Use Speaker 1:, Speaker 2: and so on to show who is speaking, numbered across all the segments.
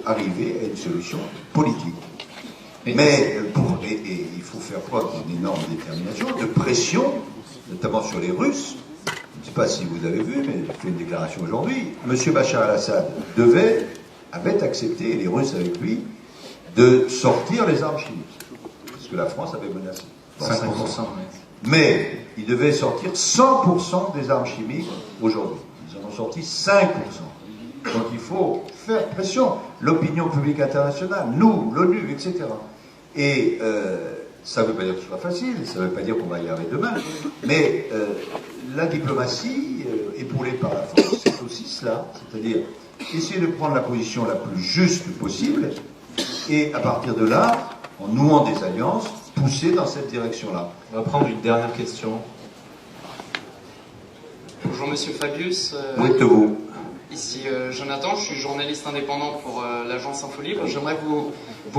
Speaker 1: arriver à une solution politique. Mais il faut faire preuve d'une énorme détermination, de pression, notamment sur les Russes. Je ne sais pas si vous avez vu, mais il fait une déclaration aujourd'hui. M. Bachar el-Assad avait accepté, et les Russes avec lui, de sortir les armes chimiques. Parce que la France avait menacé.
Speaker 2: 5%.
Speaker 1: Mais il devait sortir 100% des armes chimiques aujourd'hui. Ils en ont sorti 5%. Donc il faut faire pression. L'opinion publique internationale, nous, l'ONU, etc. Et ça ne veut pas dire que ce soit facile, ça ne veut pas dire qu'on va y arriver demain, mais la diplomatie, épaulée par la France, c'est aussi cela, c'est-à-dire essayer de prendre la position la plus juste possible, et à partir de là, en nouant des alliances, pousser dans cette direction-là.
Speaker 2: On va prendre une dernière question.
Speaker 3: Bonjour Monsieur Fabius.
Speaker 1: Où êtes-vous ?
Speaker 3: Ici Jonathan, je suis journaliste indépendant pour l'agence Info Libre. J'aimerais vous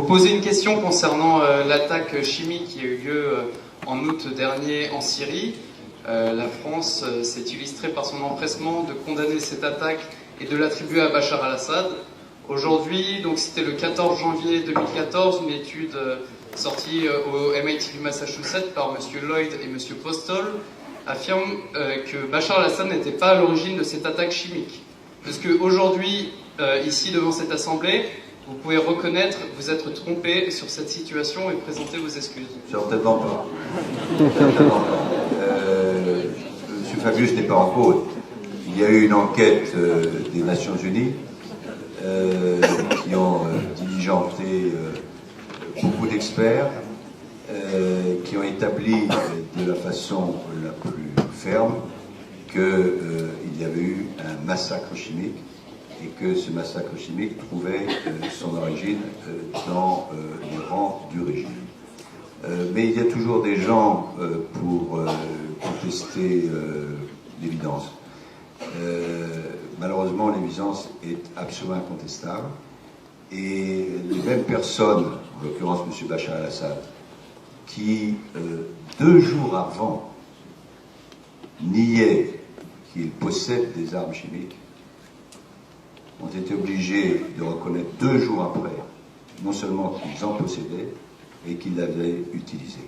Speaker 3: poser une question concernant l'attaque chimique qui a eu lieu en août dernier en Syrie. La France s'est illustrée par son empressement de condamner cette attaque et de l'attribuer à Bachar el-Assad. Aujourd'hui, donc c'était le 14 janvier 2014, une étude sortie au MIT du Massachusetts par M. Lloyd et M. Postol affirme que Bachar el-Assad n'était pas à l'origine de cette attaque chimique. Est-ce qu'aujourd'hui, ici devant cette assemblée, vous pouvez reconnaître, vous être trompé sur cette situation et présenter vos excuses?
Speaker 1: Certainement pas. Certainement pas. M. Fabius n'est pas en cause. Il y a eu une enquête des Nations Unies qui ont diligenté beaucoup d'experts qui ont établi de la façon la plus ferme qu'il y avait eu un massacre chimique et que ce massacre chimique trouvait son origine dans les rangs du régime. Mais il y a toujours des gens pour contester l'évidence. Malheureusement, l'évidence est absolument incontestable et les mêmes personnes, en l'occurrence M. Bachar el-Assad, qui 2 jours avant niaient qu'il possède des armes chimiques, ont été obligés de reconnaître 2 jours après, non seulement qu'ils en possédaient, et qu'ils l'avaient utilisé.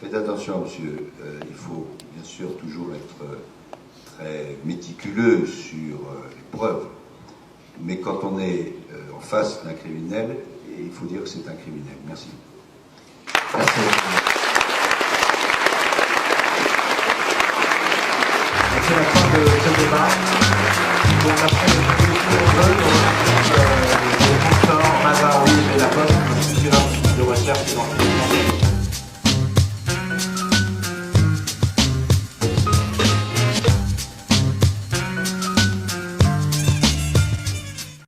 Speaker 1: Faites attention, monsieur, il faut bien sûr toujours être très méticuleux sur les preuves, mais quand on est en face d'un criminel, il faut dire que c'est un criminel. Merci.
Speaker 2: Merci. C'est la fin de ce débat.